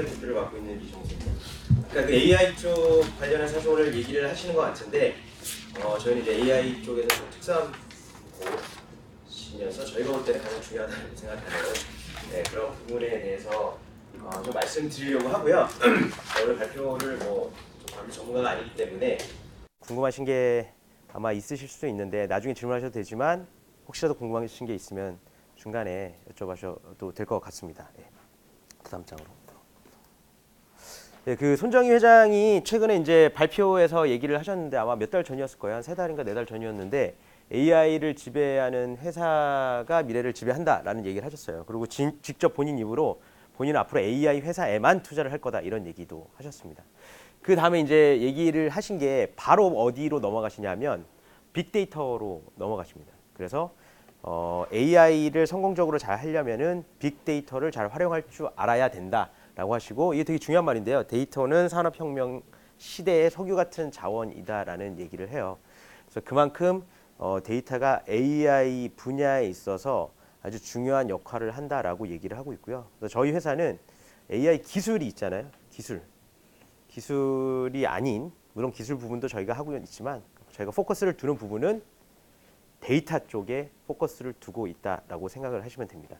대표를 맡고 있는 이종수입니다. 그러니까 그 AI 쪽 관련해서 오늘 얘기를 하시는 것 같은데 저희는 이제 AI 쪽에서 좀 특수함이면서 저희가 볼 때는 가장 중요하다고 생각하는 그런 부분에 대해서 좀 말씀드리려고 하고요. 오늘 발표를 좀 전문가가 아니기 때문에 궁금하신 게 아마 있으실 수도 있는데 나중에 질문하셔도 되지만 혹시라도 궁금하신 게 있으면 중간에 여쭤봐셔도 될 것 같습니다. 다음 장으로. 그 손정희 회장이 최근에 이제 발표에서 얘기를 하셨는데 아마 몇 달 전이었을 거예요. 한 3달인가 4달 전이었는데 AI를 지배하는 회사가 미래를 지배한다라는 얘기를 하셨어요. 그리고 직접 본인 입으로 본인은 앞으로 AI 회사에만 투자를 할 거다 이런 얘기도 하셨습니다. 그 다음에 이제 얘기를 하신 게 바로 어디로 넘어가시냐면 빅데이터로 넘어가십니다. 그래서 AI를 성공적으로 잘 하려면은 빅데이터를 잘 활용할 줄 알아야 된다라고 하시고 이게 되게 중요한 말인데요. 데이터는 산업혁명 시대의 석유 같은 자원이다라는 얘기를 해요. 그래서 그만큼 데이터가 AI 분야에 있어서 아주 중요한 역할을 한다라고 얘기를 하고 있고요. 그래서 저희 회사는 AI 기술이 있잖아요. 기술이 아닌 물론 기술 부분도 저희가 하고 있지만 저희가 포커스를 두는 부분은 데이터 쪽에 포커스를 두고 있다라고 생각을 하시면 됩니다.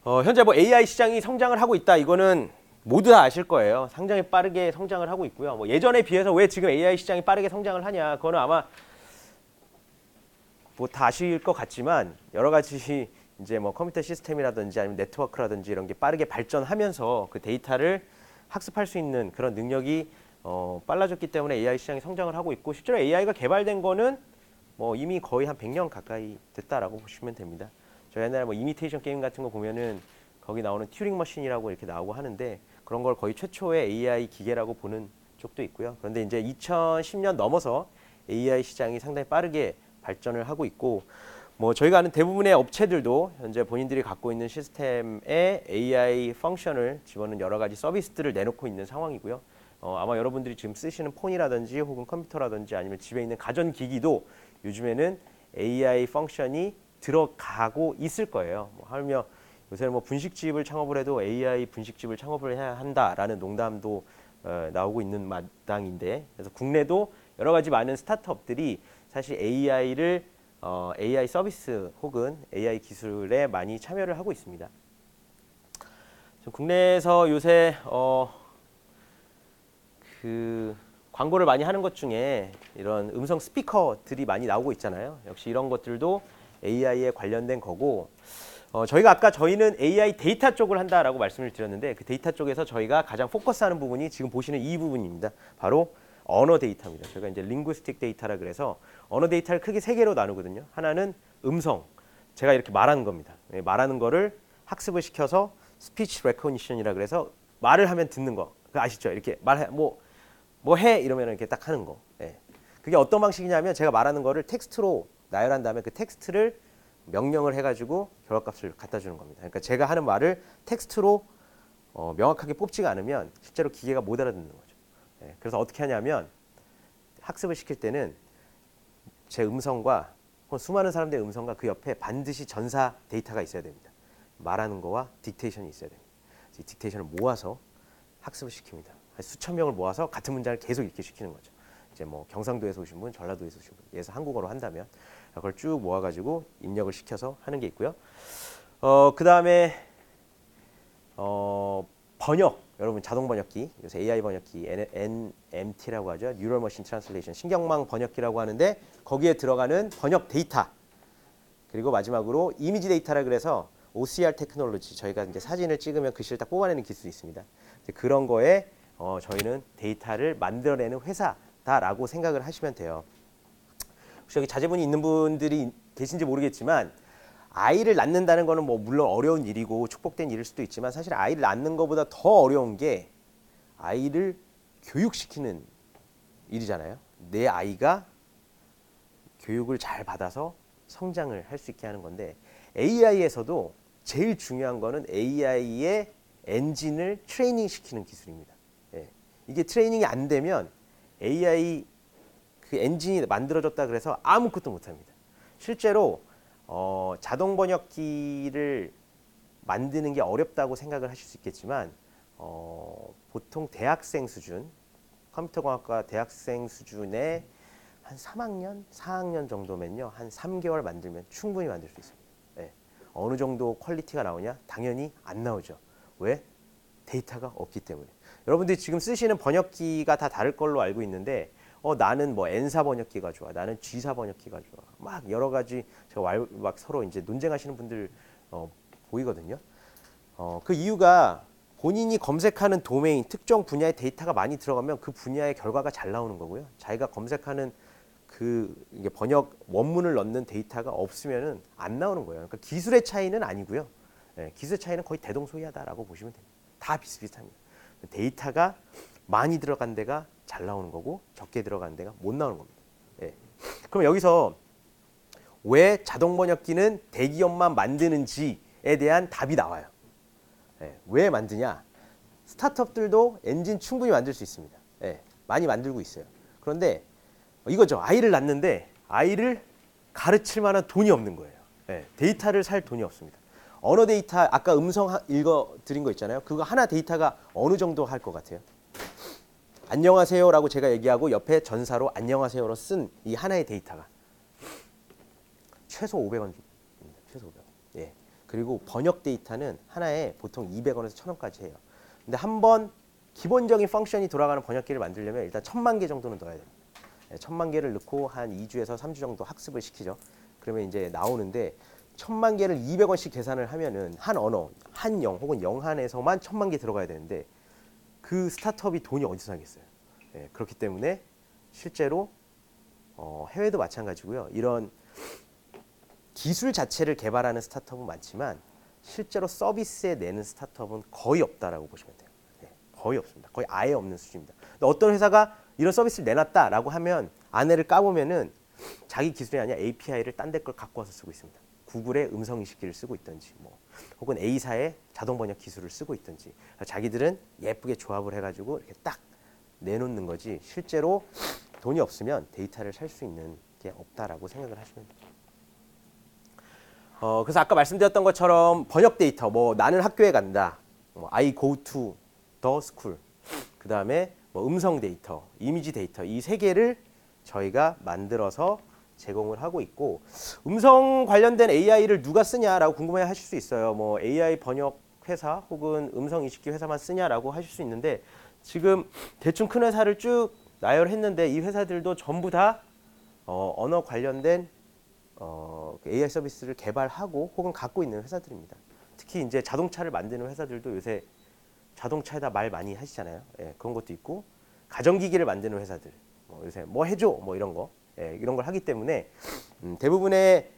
현재 뭐 AI 시장이 성장을 하고 있다. 이거는 모두 다 아실 거예요. 상당히 빠르게 성장을 하고 있고요. 뭐 예전에 비해서 왜 지금 AI 시장이 빠르게 성장을 하냐? 그거는 아마 뭐 다 아실 것 같지만 여러 가지 이제 뭐 컴퓨터 시스템이라든지 아니면 네트워크라든지 이런 게 빠르게 발전하면서 그 데이터를 학습할 수 있는 그런 능력이 빨라졌기 때문에 AI 시장이 성장을 하고 있고 실제로 AI가 개발된 거는 뭐 이미 거의 한 100년 가까이 됐다라고 보시면 됩니다. 저 옛날에 뭐 이미테이션 게임 같은 거 보면은 거기 나오는 튜링 머신이라고 이렇게 나오고 하는데 그런 걸 거의 최초의 AI 기계라고 보는 쪽도 있고요. 그런데 이제 2010년 넘어서 AI 시장이 상당히 빠르게 발전을 하고 있고 뭐 저희가 아는 대부분의 업체들도 현재 본인들이 갖고 있는 시스템에 AI 펑션을 집어넣은 여러 가지 서비스들을 내놓고 있는 상황이고요. 아마 여러분들이 지금 쓰시는 폰이라든지 혹은 컴퓨터라든지 아니면 집에 있는 가전기기도 요즘에는 AI 펑션이 들어가고 있을 거예요. 뭐 하며 요새는 뭐 분식집을 창업을 해도 AI 분식집을 창업을 해야 한다라는 농담도 나오고 있는 마당인데 그래서 국내도 여러 가지 많은 스타트업들이 사실 AI 서비스 혹은 AI 기술에 많이 참여를 하고 있습니다. 국내에서 요새 그 광고를 많이 하는 것 중에 이런 음성 스피커들이 많이 나오고 있잖아요. 역시 이런 것들도 AI에 관련된 거고 저희가 아까 저희는 AI 데이터 쪽을 한다라고 말씀을 드렸는데 그 데이터 쪽에서 저희가 가장 포커스하는 부분이 지금 보시는 이 부분입니다. 바로 언어 데이터입니다. 저희가 이제 링구스틱 데이터라 그래서 언어 데이터를 크게 세 개로 나누거든요. 하나는 음성, 제가 이렇게 말하는 겁니다. 말하는 거를 학습을 시켜서 스피치 레코니션이라 그래서 말을 하면 듣는 거. 그거 아시죠? 이렇게 말해 뭐 해 이러면 이렇게 딱 하는 거. 그게 어떤 방식이냐면 제가 말하는 거를 텍스트로 나열한 다음에 그 텍스트를 명령을 해가지고 결과값을 갖다 주는 겁니다. 그러니까 제가 하는 말을 텍스트로 명확하게 뽑지가 않으면 실제로 기계가 못 알아듣는 거죠. 그래서 어떻게 하냐면 학습을 시킬 때는 제 음성과 수많은 사람들의 음성과 그 옆에 반드시 전사 데이터가 있어야 됩니다. 말하는 거와 딕테이션이 있어야 됩니다. 이 딕테이션을 모아서 학습을 시킵니다. 수천 명을 모아서 같은 문장을 계속 읽게 시키는 거죠. 이제 뭐 경상도에서 오신 분, 전라도에서 오신 분, 예서 한국어로 한다면 그걸 쭉 모아가지고 입력을 시켜서 하는 게 있고요. 그 다음에 번역, 여러분 자동 번역기, 요새 AI 번역기 NMT라고 하죠. Neural Machine Translation, 신경망 번역기라고 하는데 거기에 들어가는 번역 데이터. 그리고 마지막으로 이미지 데이터라 그래서 OCR 테크놀로지, 저희가 이제 사진을 찍으면 글씨를 딱 뽑아내는 기술이 있습니다. 그런 거에 저희는 데이터를 만들어내는 회사다라고 생각을 하시면 돼요. 혹시 여기 자제분이 있는 분들이 계신지 모르겠지만 아이를 낳는다는 거는 뭐 물론 어려운 일이고 축복된 일일 수도 있지만 사실 아이를 낳는 것보다 더 어려운 게 아이를 교육시키는 일이잖아요. 내 아이가 교육을 잘 받아서 성장을 할 수 있게 하는 건데 AI에서도 제일 중요한 거는 AI의 엔진을 트레이닝 시키는 기술입니다. 이게 트레이닝이 안 되면 AI 그 엔진이 만들어졌다 그래서 아무것도 못합니다. 실제로 자동 번역기를 만드는 게 어렵다고 생각을 하실 수 있겠지만 보통 대학생 수준, 컴퓨터공학과 대학생 수준의 한 3학년, 4학년 정도면요. 한 3개월 만들면 충분히 만들 수 있습니다. 예. 어느 정도 퀄리티가 나오냐? 당연히 안 나오죠. 왜? 데이터가 없기 때문에. 여러분들이 지금 쓰시는 번역기가 다 다를 걸로 알고 있는데 나는 뭐 N사 번역기가 좋아. 나는 G사 번역기가 좋아. 막 여러 가지 제가 막 서로 이제 논쟁하시는 분들 보이거든요. 그 이유가 본인이 검색하는 도메인, 특정 분야의 데이터가 많이 들어가면 그 분야의 결과가 잘 나오는 거고요. 자기가 검색하는 이게 번역 원문을 넣는 데이터가 없으면은 안 나오는 거예요. 그러니까 기술의 차이는 아니고요. 예, 기술의 차이는 거의 대동소이하다라고 보시면 됩니다. 다 비슷비슷합니다. 데이터가 많이 들어간 데가 잘 나오는 거고 적게 들어간 데가 못 나오는 겁니다. 예. 그럼 여기서 왜 자동 번역기는 대기업만 만드는지에 대한 답이 나와요. 예. 왜 만드냐? 스타트업들도 엔진 충분히 만들 수 있습니다. 예. 많이 만들고 있어요. 그런데 이거죠. 아이를 낳는데 아이를 가르칠 만한 돈이 없는 거예요. 예. 데이터를 살 돈이 없습니다. 언어 데이터 아까 음성 읽어드린 거 있잖아요. 그거 하나 데이터가 어느 정도 할 것 같아요? 안녕하세요라고 제가 얘기하고 옆에 전사로 안녕하세요로 쓴 이 하나의 데이터가 최소 500원입니다. 최소 500원. 예. 그리고 번역 데이터는 하나에 보통 200원에서 1000원까지 해요. 근데 한번 기본적인 펑션이 돌아가는 번역기를 만들려면 일단 1000만 개 정도는 넣어야 됩니다. 1000만 개를 넣고 한 2주에서 3주 정도 학습을 시키죠. 그러면 이제 나오는데 1000만 개를 200원씩 계산을 하면은 한 언어, 한영 혹은 영한에서만 1000만 개 들어가야 되는데 그 스타트업이 돈이 어디서 나겠어요. 예, 그렇기 때문에 실제로 해외도 마찬가지고요. 이런 기술 자체를 개발하는 스타트업은 많지만 실제로 서비스에 내는 스타트업은 거의 없다라고 보시면 돼요. 예, 거의 없습니다. 거의 아예 없는 수준입니다. 근데 어떤 회사가 이런 서비스를 내놨다라고 하면 안에를 까보면은 자기 기술이 아니라 API를 딴 데 걸 갖고 와서 쓰고 있습니다. 구글의 음성 인식기를 쓰고 있든지 혹은 A사의 자동 번역 기술을 쓰고 있든지 자기들은 예쁘게 조합을 해가지고 이렇게 딱 내놓는 거지 실제로 돈이 없으면 데이터를 살 수 있는 게 없다라고 생각을 하시면 돼요. 그래서 아까 말씀드렸던 것처럼 번역 데이터 나는 학교에 간다, I go to the school, 그 다음에 음성 데이터, 이미지 데이터 이 세 개를 저희가 만들어서 제공을 하고 있고 음성 관련된 AI를 누가 쓰냐라고 궁금해 하실 수 있어요. AI 번역 회사 혹은 음성 인식기 회사만 쓰냐라고 하실 수 있는데 지금 대충 큰 회사를 쭉 나열했는데 이 회사들도 전부 다 언어 관련된 AI 서비스를 개발하고 혹은 갖고 있는 회사들입니다. 특히 이제 자동차를 만드는 회사들도 요새 자동차에다 말 많이 하시잖아요. 예, 그런 것도 있고 가전기기를 만드는 회사들 요새 해줘 이런 거 이런 걸 하기 때문에 대부분의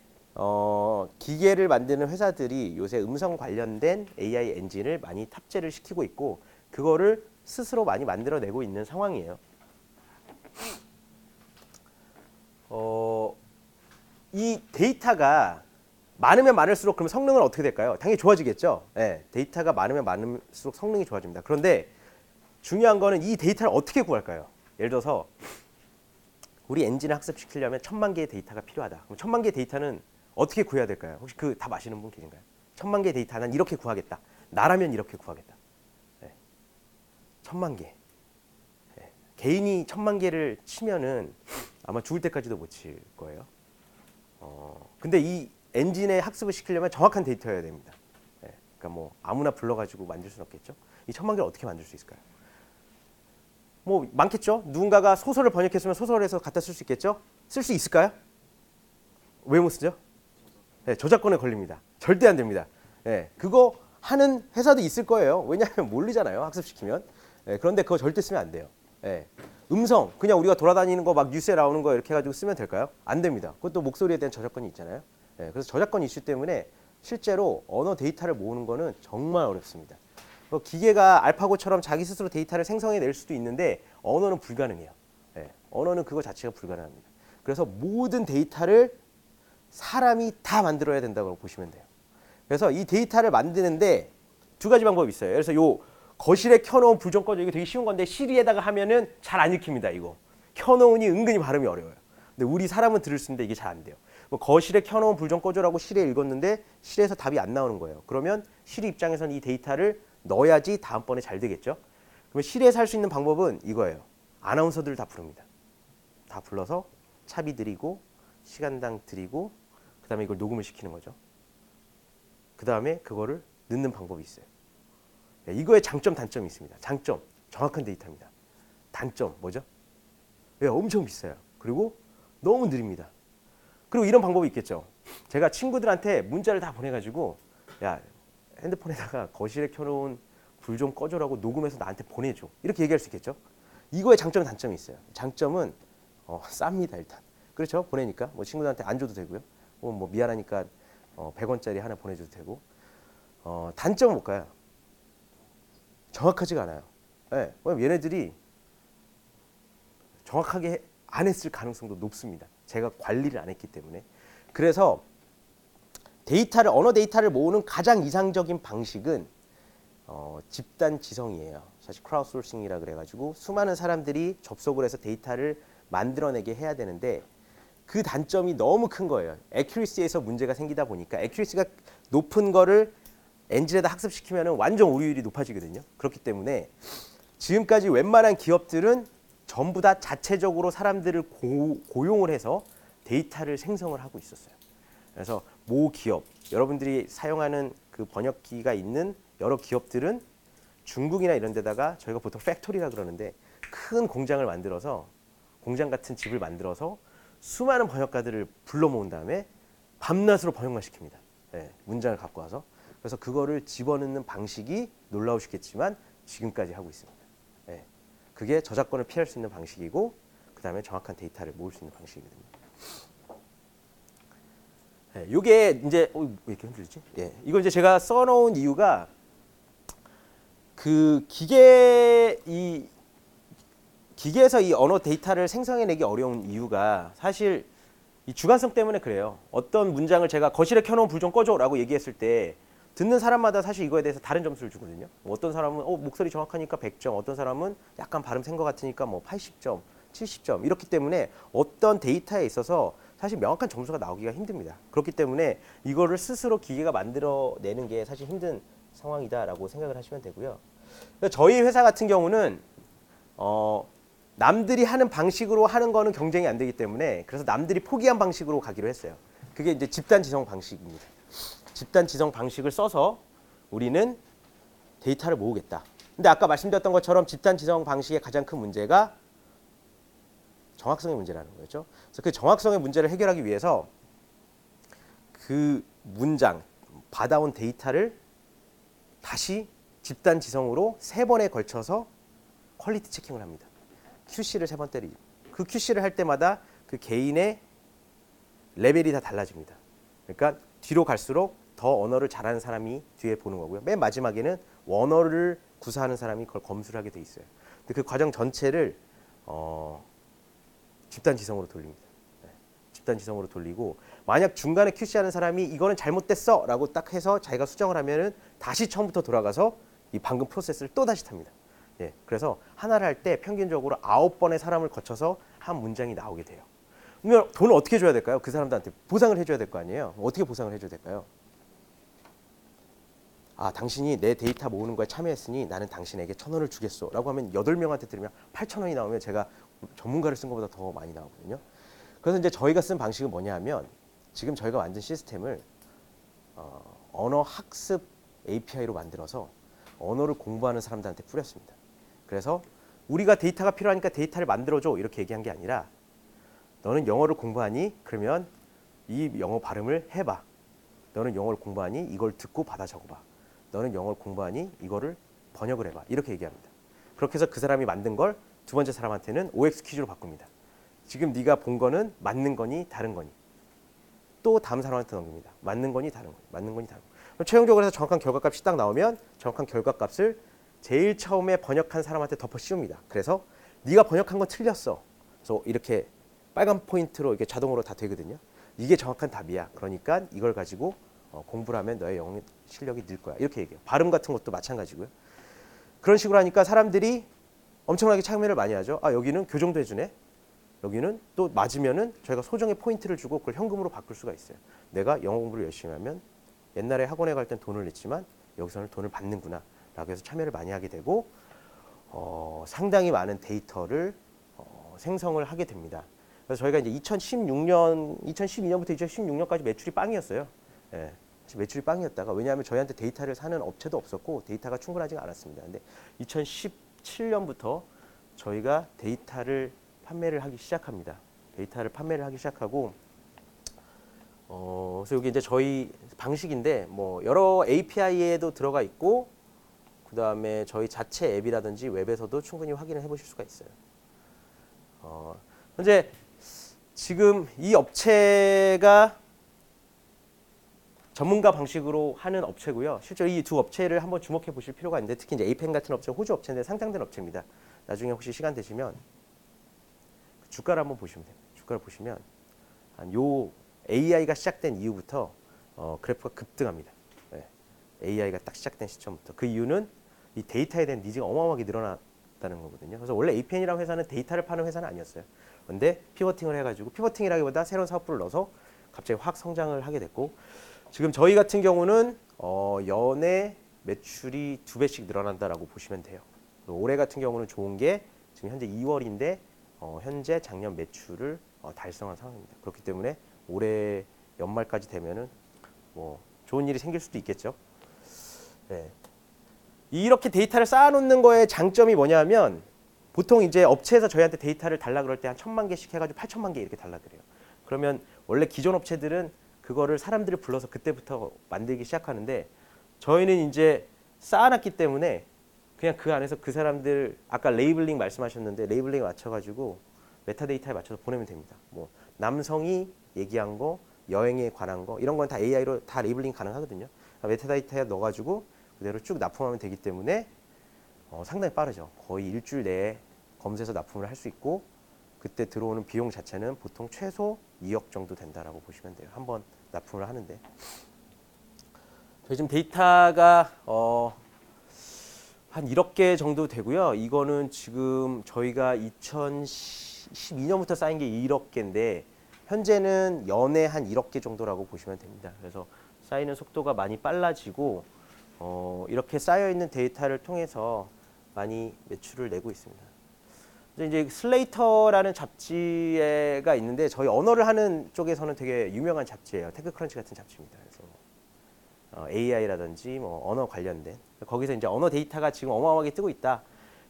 기계를 만드는 회사들이 요새 음성 관련된 AI 엔진을 많이 탑재를 시키고 있고 그거를 스스로 많이 만들어내고 있는 상황이에요. 이 데이터가 많으면 많을수록 그럼 성능은 어떻게 될까요? 당연히 좋아지겠죠. 네, 데이터가 많으면 많을수록 성능이 좋아집니다. 그런데 중요한 거는 이 데이터를 어떻게 구할까요? 예를 들어서 우리 엔진을 학습시키려면 1000만 개의 데이터가 필요하다. 그럼 1000만 개의 데이터는 어떻게 구해야 될까요? 혹시 그 답 아시는 분 계신가요? 1000만 개의 데이터 난 이렇게 구하겠다. 나라면 이렇게 구하겠다. 네. 1000만 개. 네. 개인이 1000만 개를 치면은 아마 죽을 때까지도 못 칠 거예요. 근데 이 엔진에 학습을 시키려면 정확한 데이터여야 됩니다. 네. 그러니까 아무나 불러가지고 만들 수는 없겠죠. 이 1000만 개를 어떻게 만들 수 있을까요? 많겠죠. 누군가가 소설을 번역했으면 소설에서 갖다 쓸 수 있겠죠. 쓸 수 있을까요? 왜 못 쓰죠? 네, 저작권에 걸립니다. 절대 안 됩니다. 네, 그거 하는 회사도 있을 거예요. 왜냐하면 모르잖아요. 학습시키면. 네, 그런데 그거 절대 쓰면 안 돼요. 네, 음성 그냥 우리가 돌아다니는 거 막 뉴스에 나오는 거 이렇게 해가지고 쓰면 될까요? 안 됩니다. 그것도 목소리에 대한 저작권이 있잖아요. 네, 그래서 저작권 이슈 때문에 실제로 언어 데이터를 모으는 거는 정말 어렵습니다. 기계가 알파고처럼 자기 스스로 데이터를 생성해낼 수도 있는데 언어는 불가능해요. 네, 언어는 그거 자체가 불가능합니다. 그래서 모든 데이터를 사람이 다 만들어야 된다고 보시면 돼요. 그래서 이 데이터를 만드는데 두 가지 방법이 있어요. 그래서 요 거실에 켜놓은 불 좀 꺼줘. 이거 되게 쉬운 건데 시리에다가 하면은 잘 안 읽힙니다. 이거 켜놓으니 은근히 발음이 어려워요. 근데 우리 사람은 들을 수 있는데 이게 잘 안 돼요. 뭐 거실에 켜놓은 불 좀 꺼줘라고 실에 읽었는데 실에서 답이 안 나오는 거예요. 그러면 실 입장에서는 이 데이터를 넣어야지 다음번에 잘 되겠죠. 그러면 실에서 할 수 있는 방법은 이거예요. 아나운서들을 다 부릅니다. 다 불러서 차비 드리고 시간당 드리고 그 다음에 이걸 녹음을 시키는 거죠. 그 다음에 그거를 넣는 방법이 있어요. 이거의 장점, 단점이 있습니다. 장점, 정확한 데이터입니다. 단점, 뭐죠? 엄청 비싸요. 그리고 너무 느립니다. 그리고 이런 방법이 있겠죠. 제가 친구들한테 문자를 다 보내가지고 야, 핸드폰에다가 거실에 켜놓은 불 좀 꺼줘라고 녹음해서 나한테 보내줘. 이렇게 얘기할 수 있겠죠. 이거의 장점, 단점이 있어요. 장점은 쌉니다, 일단. 그렇죠? 보내니까 뭐 친구들한테 안 줘도 되고요. 뭐 미안하니까 100원짜리 하나 보내줘도 되고. 단점은 뭘까요? 정확하지가 않아요. 네, 얘네들이 정확하게 안 했을 가능성도 높습니다. 제가 관리를 안 했기 때문에. 그래서 언어 데이터를 모으는 가장 이상적인 방식은 집단 지성이에요. 사실 크라우드소싱이라 그래가지고 수많은 사람들이 접속을 해서 데이터를 만들어내게 해야 되는데 그 단점이 너무 큰 거예요. 애큐리시에서 문제가 생기다 보니까 애큐리시가 높은 거를 엔진에다 학습시키면 완전 오류율이 높아지거든요. 그렇기 때문에 지금까지 웬만한 기업들은 전부 다 자체적으로 사람들을 고용을 해서 데이터를 생성을 하고 있었어요. 그래서 모 기업, 여러분들이 사용하는 그 번역기가 있는 여러 기업들은 중국이나 이런 데다가 저희가 보통 팩토리라 그러는데 큰 공장을 만들어서 공장 같은 집을 만들어서 수많은 번역가들을 불러 모은 다음에 밤낮으로 번역만 시킵니다. 네, 문장을 갖고 와서. 그래서 그거를 집어넣는 방식이 놀라우시겠지만 지금까지 하고 있습니다. 네, 그게 저작권을 피할 수 있는 방식이고 그 다음에 정확한 데이터를 모을 수 있는 방식이거든요. 네, 이게 이제 왜 이렇게 흔들리지? 예, 이거 이제 제가 써놓은 이유가 그 기계에서 이 언어 데이터를 생성해내기 어려운 이유가 사실 이 주관성 때문에 그래요. 어떤 문장을 제가 거실에 켜놓은 불 좀 꺼줘라고 얘기했을 때 듣는 사람마다 사실 이거에 대해서 다른 점수를 주거든요. 어떤 사람은 목소리 정확하니까 100점, 어떤 사람은 약간 발음 센 것 같으니까 뭐 80점, 70점 이렇기 때문에 어떤 데이터에 있어서 사실 명확한 점수가 나오기가 힘듭니다. 그렇기 때문에 이거를 스스로 기계가 만들어내는 게 사실 힘든 상황이다라고 생각을 하시면 되고요. 저희 회사 같은 경우는 남들이 하는 방식으로 하는 거는 경쟁이 안 되기 때문에 그래서 남들이 포기한 방식으로 가기로 했어요. 그게 이제 집단 지성 방식입니다. 집단 지성 방식을 써서 우리는 데이터를 모으겠다. 근데 아까 말씀드렸던 것처럼 집단 지성 방식의 가장 큰 문제가 정확성의 문제라는 거였죠. 그래서 그 정확성의 문제를 해결하기 위해서 그 문장, 받아온 데이터를 다시 집단 지성으로 3번에 걸쳐서 퀄리티 체킹을 합니다. QC를 3번 때리죠. 그 QC를 할 때마다 그 개인의 레벨이 다 달라집니다. 그러니까 뒤로 갈수록 더 언어를 잘하는 사람이 뒤에 보는 거고요. 맨 마지막에는 원어를 구사하는 사람이 그걸 검수를 하게 돼 있어요. 근데 그 과정 전체를 집단 지성으로 돌립니다. 네. 집단 지성으로 돌리고 만약 중간에 QC하는 사람이 이거는 잘못됐어 라고 딱 해서 자기가 수정을 하면은 다시 처음부터 돌아가서 이 방금 프로세스를 또 다시 탑니다. 예, 그래서 하나를 할 때 평균적으로 9번의 사람을 거쳐서 한 문장이 나오게 돼요. 그러면 돈을 어떻게 줘야 될까요? 그 사람들한테 보상을 해줘야 될 거 아니에요. 어떻게 보상을 해줘야 될까요? 당신이 내 데이터 모으는 거에 참여했으니 나는 당신에게 1,000원을 주겠어 라고 하면 8명한테 들으면 8,000원이 나오면 제가 전문가를 쓴 것보다 더 많이 나오거든요. 그래서 이제 저희가 쓴 방식은 뭐냐 하면 지금 저희가 만든 시스템을 언어 학습 API로 만들어서 언어를 공부하는 사람들한테 뿌렸습니다. 그래서 우리가 데이터가 필요하니까 데이터를 만들어줘 이렇게 얘기한 게 아니라 너는 영어를 공부하니? 그러면 이 영어 발음을 해봐. 너는 영어를 공부하니? 이걸 듣고 받아 적어봐. 너는 영어를 공부하니? 이거를 번역을 해봐. 이렇게 얘기합니다. 그렇게 해서 그 사람이 만든 걸 두 번째 사람한테는 OX 퀴즈로 바꿉니다. 지금 네가 본 거는 맞는 거니 다른 거니. 또 다음 사람한테 넘깁니다. 맞는 거니 다른 거니. 맞는 거니 다른 거니. 최종적으로 해서 정확한 결과값이 딱 나오면 정확한 결과값을 제일 처음에 번역한 사람한테 덮어 씌웁니다. 그래서 네가 번역한 건 틀렸어. 그래서 이렇게 빨간 포인트로 이렇게 자동으로 다 되거든요. 이게 정확한 답이야. 그러니까 이걸 가지고 공부를 하면 너의 영어 실력이 늘 거야. 이렇게 얘기해요. 발음 같은 것도 마찬가지고요. 그런 식으로 하니까 사람들이 엄청나게 참여를 많이 하죠. 여기는 교정도 해주네. 여기는 또 맞으면은 저희가 소정의 포인트를 주고 그걸 현금으로 바꿀 수가 있어요. 내가 영어 공부를 열심히 하면 옛날에 학원에 갈 땐 돈을 냈지만 여기서는 돈을 받는구나 라고 해서 참여를 많이 하게 되고 상당히 많은 데이터를 생성을 하게 됩니다. 그래서 저희가 이제 2012년부터 2016년까지 매출이 빵이었어요. 예, 매출이 빵이었다가 왜냐하면 저희한테 데이터를 사는 업체도 없었고 데이터가 충분하지가 않았습니다. 근데 2017년부터 저희가 데이터를 판매를 하기 시작합니다. 데이터를 판매를 하기 시작하고 그래서 여기 이제 저희 방식인데 뭐 여러 API에도 들어가 있고 그 다음에 저희 자체 앱이라든지 웹에서도 충분히 확인을 해보실 수가 있어요. 현재 지금 이 업체가 전문가 방식으로 하는 업체고요. 실제로 이 두 업체를 한번 주목해 보실 필요가 있는데 특히 이제 에이펜 같은 업체, 호주 업체인데 상장된 업체입니다. 나중에 혹시 시간 되시면 주가를 한번 보시면 됩니다. 주가를 보시면 요 AI가 시작된 이후부터 그래프가 급등합니다. 네. AI가 딱 시작된 시점부터. 그 이유는 이 데이터에 대한 니즈가 어마어마하게 늘어났다는 거거든요. 그래서 원래 에이펜이라는 회사는 데이터를 파는 회사는 아니었어요. 근데 피버팅을 해가지고 피버팅이라기보다 새로운 사업부를 넣어서 갑자기 확 성장을 하게 됐고 지금 저희 같은 경우는 연에 매출이 2배씩 늘어난다라고 보시면 돼요. 올해 같은 경우는 좋은 게 지금 현재 2월인데 현재 작년 매출을 달성한 상황입니다. 그렇기 때문에 올해 연말까지 되면은 뭐 좋은 일이 생길 수도 있겠죠. 네. 이렇게 데이터를 쌓아놓는 거의 장점이 뭐냐면 보통 이제 업체에서 저희한테 데이터를 달라 그럴 때 한 1,000만 개씩 해가지고 8,000만 개 이렇게 달라 그래요. 그러면 원래 기존 업체들은 그거를 사람들을 불러서 그때부터 만들기 시작하는데 저희는 이제 쌓아놨기 때문에 그냥 그 안에서 그 사람들 아까 레이블링 말씀하셨는데 레이블링에 맞춰가지고 메타데이터에 맞춰서 보내면 됩니다. 뭐 남성이 얘기한 거, 여행에 관한 거 이런 건 다 AI로 다 레이블링 가능하거든요. 메타데이터에 넣어가지고 그대로 쭉 납품하면 되기 때문에 상당히 빠르죠. 거의 일주일 내에 검색해서 납품을 할 수 있고 그때 들어오는 비용 자체는 보통 최소 2억 정도 된다라고 보시면 돼요. 한번 납품을 하는데 저희 지금 데이터가 한 1억 개 정도 되고요. 이거는 지금 저희가 2012년부터 쌓인 게 1억 개인데 현재는 연에 한 1억 개 정도라고 보시면 됩니다. 그래서 쌓이는 속도가 많이 빨라지고 이렇게 쌓여 있는 데이터를 통해서 많이 매출을 내고 있습니다. 이제 슬레이터라는 잡지가 있는데 저희 언어를 하는 쪽에서는 되게 유명한 잡지예요. 테크크런치 같은 잡지입니다. 그래서 AI라든지 뭐 언어 관련된 거기서 이제 언어 데이터가 지금 어마어마하게 뜨고 있다.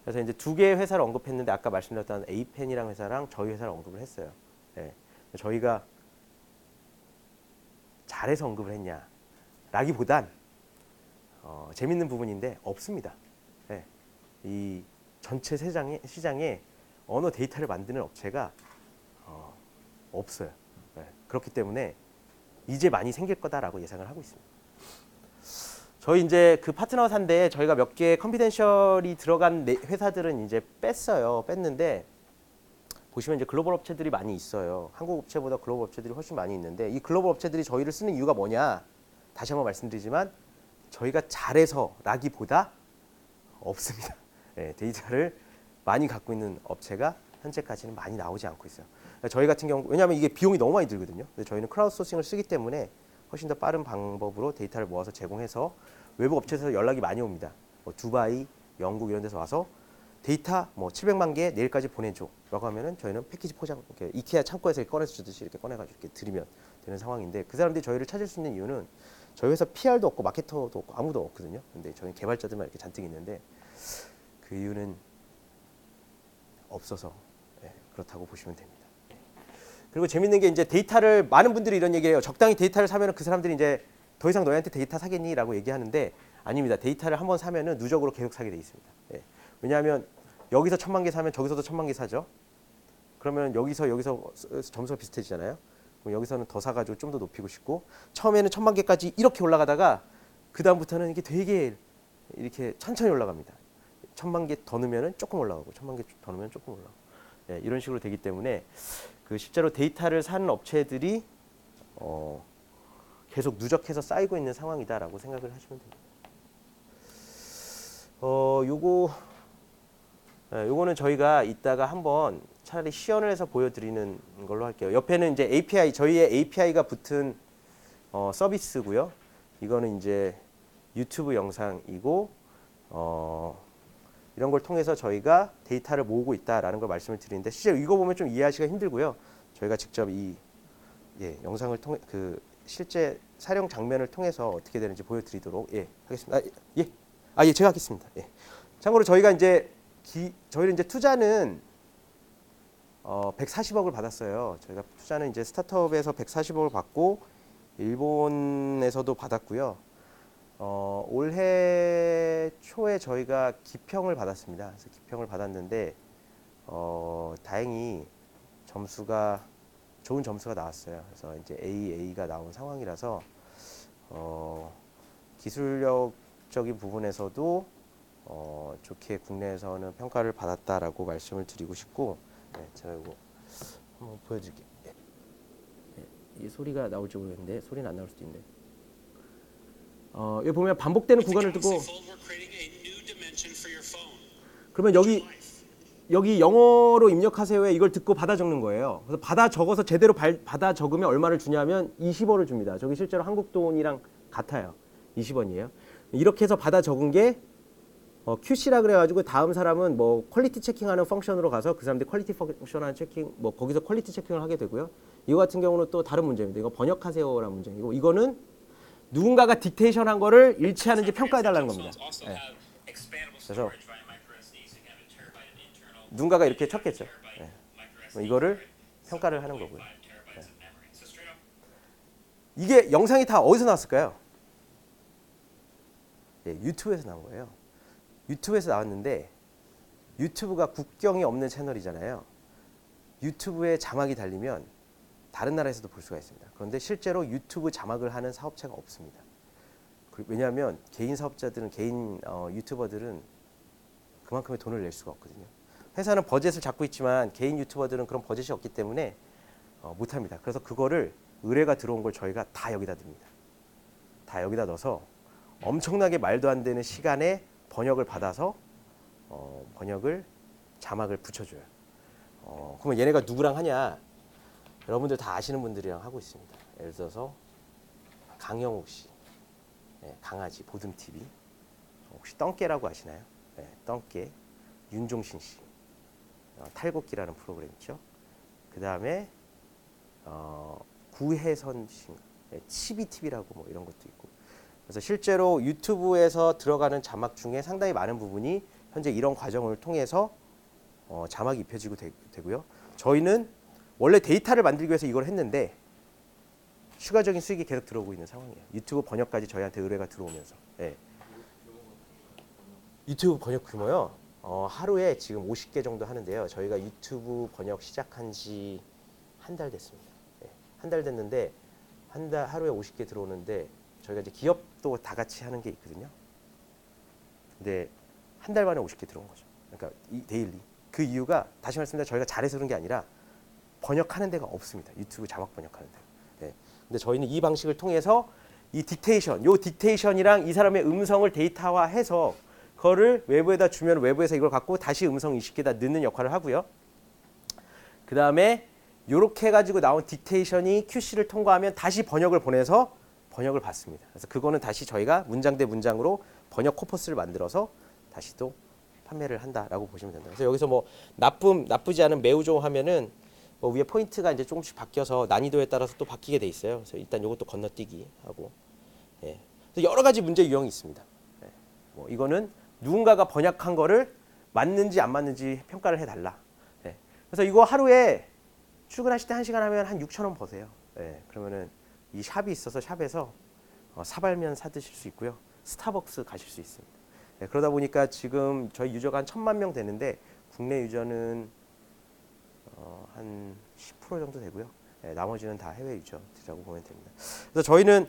그래서 이제 두 개의 회사를 언급했는데 아까 말씀드렸던 에이펜이라는 회사랑 저희 회사를 언급을 했어요. 네. 저희가 잘해서 언급을 했냐라기보단 재밌는 부분인데 없습니다. 네. 이 전체 시장에 언어 데이터를 만드는 업체가 없어요. 네. 그렇기 때문에 이제 많이 생길 거다라고 예상을 하고 있습니다. 저희 이제 그 파트너 산데 저희가 몇 개 컨피덴셜이 들어간 회사들은 이제 뺐는데 보시면 이제 글로벌 업체들이 많이 있어요. 한국 업체보다 글로벌 업체들이 훨씬 많이 있는데 이 글로벌 업체들이 저희를 쓰는 이유가 뭐냐? 다시 한번 말씀드리지만 저희가 잘해서라기보다 없습니다. 네, 데이터를 많이 갖고 있는 업체가 현재까지는 많이 나오지 않고 있어요. 저희 같은 경우 왜냐하면 이게 비용이 너무 많이 들거든요. 근데 저희는 크라우드 소싱을 쓰기 때문에 훨씬 더 빠른 방법으로 데이터를 모아서 제공해서 외부 업체에서 연락이 많이 옵니다. 뭐 두바이, 영국 이런 데서 와서 데이터 뭐 700만 개 내일까지 보내줘 라고 하면은 저희는 패키지 포장 이렇게 이케아 창고에서 꺼내서 주듯이 이렇게 꺼내가지고 이렇게 드리면 되는 상황인데 그 사람들이 저희를 찾을 수 있는 이유는 저희 회사 PR도 없고 마케터도 없고 아무도 없거든요. 근데 저희 개발자들만 이렇게 잔뜩 있는데 그 이유는 없어서 그렇다고 보시면 됩니다. 그리고 재밌는 게 이제 데이터를 많은 분들이 이런 얘기해요. 적당히 데이터를 사면은 그 사람들이 이제 더 이상 너희한테 데이터 사겠니라고 얘기하는데 아닙니다. 데이터를 한번 사면은 누적으로 계속 사게 돼 있습니다. 왜냐하면 여기서 1,000만 개 사면 저기서도 1,000만 개 사죠. 그러면 여기서 점수가 비슷해지잖아요. 그럼 여기서는 더 사가지고 좀 더 높이고 싶고 처음에는 1,000만 개까지 이렇게 올라가다가 그 다음부터는 이게 되게 이렇게 천천히 올라갑니다. 1,000만 개 더 넣으면 조금 올라가고 1,000만 개 더 넣으면 조금 올라가고 이런 식으로 되기 때문에 그 실제로 데이터를 사는 업체들이 계속 누적해서 쌓이고 있는 상황이다라고 생각을 하시면 됩니다. 요거 요거는 저희가 이따가 한번 차라리 시연을 해서 보여드리는 걸로 할게요. 옆에는 이제 API, 저희의 API가 붙은 서비스고요. 이거는 이제 유튜브 영상이고 이런 걸 통해서 저희가 데이터를 모으고 있다라는 걸 말씀을 드리는데 실제로 이거 보면 좀 이해하시기가 힘들고요. 저희가 직접 이 영상을 통해 실제 촬영 장면을 통해서 어떻게 되는지 보여드리도록 하겠습니다. 제가 하겠습니다. 참고로 저희가 이제 저희는 이제 투자는 140억을 받았어요. 저희가 투자는 이제 스타트업에서 140억을 받고 일본에서도 받았고요. 올해 초에 저희가 기평을 받았습니다. 그래서 기평을 받았는데 다행히 좋은 점수가 나왔어요. 그래서 이제 AA가 나온 상황이라서 기술력적인 부분에서도 좋게 국내에서는 평가를 받았다라고 말씀을 드리고 싶고, 제가 이거 한번 보여드릴게요. 이 소리가 나올지 모르겠는데 소리는 안 나올 수도 있는데. 여기 보면 반복되는 구간을 듣고 그러면 여기 영어로 입력하세요에 이걸 듣고 받아 적는 거예요. 그래서 받아 적어서 제대로 받아 적으면 얼마를 주냐면 20원을 줍니다. 저기 실제로 한국 돈이랑 같아요. 20원이에요. 이렇게 해서 받아 적은 게 QC라 그래가지고 다음 사람은 뭐 퀄리티 체킹하는 펑션으로 가서 그 사람들이 퀄리티 펑션하는 체킹 뭐 거기서 퀄리티 체킹을 하게 되고요. 이거 같은 경우는 또 다른 문제입니다. 이거 번역하세요라는 문제이고 이거는 누군가가 딕테이션 한 거를 일치하는지 평가해 달라는 겁니다. 그래서 누군가가 이렇게 쳤겠죠. 이거를 평가를 하는 거고요. 이게 영상이 다 어디서 나왔을까요? 유튜브에서 나온 거예요. 유튜브에서 나왔는데 유튜브가 국경이 없는 채널이잖아요. 유튜브에 자막이 달리면 다른 나라에서도 볼 수가 있습니다. 그런데 실제로 유튜브 자막을 하는 사업체가 없습니다. 왜냐하면 개인 사업자들은 개인 유튜버들은 그만큼의 돈을 낼 수가 없거든요. 회사는 버젯을 잡고 있지만 개인 유튜버들은 그런 버젯이 없기 때문에 못합니다. 그래서 그거를 의뢰가 들어온 걸 저희가 다 여기다 듭니다. 다 여기다 넣어서 엄청나게 말도 안 되는 시간에 번역을 받아서 자막을 붙여줘요. 그러면 얘네가 누구랑 하냐? 여러분들 다 아시는 분들이랑 하고 있습니다. 예를 들어서 강영욱 씨, 강아지 보듬 TV, 혹시 떵깨라고 아시나요? 떵깨, 윤종신 씨, 탈곡기라는 프로그램 있죠. 그 다음에 구혜선 씨, 치비 TV라고 뭐 이런 것도 있고. 그래서 실제로 유튜브에서 들어가는 자막 중에 상당히 많은 부분이 현재 이런 과정을 통해서 자막이 입혀지고 되고요. 저희는 원래 데이터를 만들기 위해서 이걸 했는데 추가적인 수익이 계속 들어오고 있는 상황이에요. 유튜브 번역까지 저희한테 의뢰가 들어오면서. 유튜브 번역 규모요. 하루에 지금 50개 정도 하는데요. 저희가 유튜브 번역 시작한 지 한 달 됐습니다. 한 달 됐는데 하루에 50개 들어오는데 저희가 이제 기업도 다 같이 하는 게 있거든요. 근데 한 달 만에 50개 들어온 거죠. 그러니까 이 데일리. 그 이유가 다시 말씀드리면 저희가 잘해서 그런 게 아니라 번역하는 데가 없습니다. 유튜브 자막 번역하는 데. 근데 저희는 이 방식을 통해서 이 딕테이션이랑 이 사람의 음성을 데이터화해서 그거를 외부에다 주면 외부에서 이걸 갖고 다시 음성 인식기에다 넣는 역할을 하고요. 그 다음에 이렇게 해가지고 나온 딕테이션이 QC를 통과하면 다시 번역을 보내서 번역을 받습니다. 그래서 그거는 다시 저희가 문장 대 문장으로 번역 코퍼스를 만들어서 다시 또 판매를 한다라고 보시면 된다. 그래서 여기서 뭐 나쁘지 않은 매우 좋은 하면은 뭐 위에 포인트가 이제 조금씩 바뀌어서 난이도에 따라서 또 바뀌게 돼 있어요. 그래서 일단 이것도 건너뛰기 하고, 그래서 여러 가지 문제 유형이 있습니다. 뭐 이거는 누군가가 번역한 거를 맞는지 안 맞는지 평가를 해달라. 그래서 이거 하루에 출근하실 때 1시간 하면 한 6,000원 버세요. 그러면은 이 샵이 있어서 샵에서 사발면 사 드실 수 있고요. 스타벅스 가실 수 있습니다. 그러다 보니까 지금 저희 유저가 한 1,000만 명 되는데 국내 유저는 한 10% 정도 되고요. 나머지는 다 해외 유저들이라고 보면 됩니다. 그래서 저희는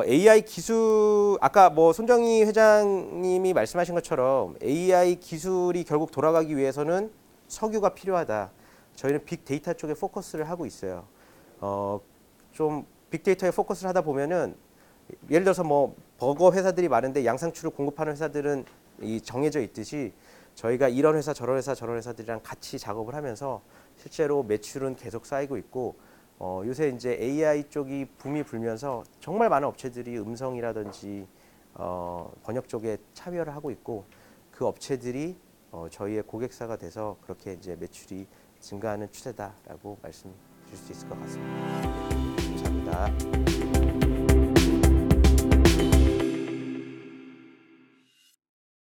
AI 기술, 아까 뭐 손정희 회장님이 말씀하신 것처럼 AI 기술이 결국 돌아가기 위해서는 석유가 필요하다. 저희는 빅데이터 쪽에 포커스를 하고 있어요. 좀 빅데이터에 포커스를 하다 보면은 예를 들어서 뭐 버거 회사들이 많은데 양상추를 공급하는 회사들은 이 정해져 있듯이 저희가 이런 회사 저런 회사 저런 회사들이랑 같이 작업을 하면서 실제로 매출은 계속 쌓이고 있고 요새 이제 AI 쪽이 붐이 불면서 정말 많은 업체들이 음성이라든지 번역 쪽에 참여를 하고 있고 그 업체들이 저희의 고객사가 돼서 그렇게 이제 매출이 증가하는 추세다라고 말씀드릴 수 있을 것 같습니다. 감사합니다.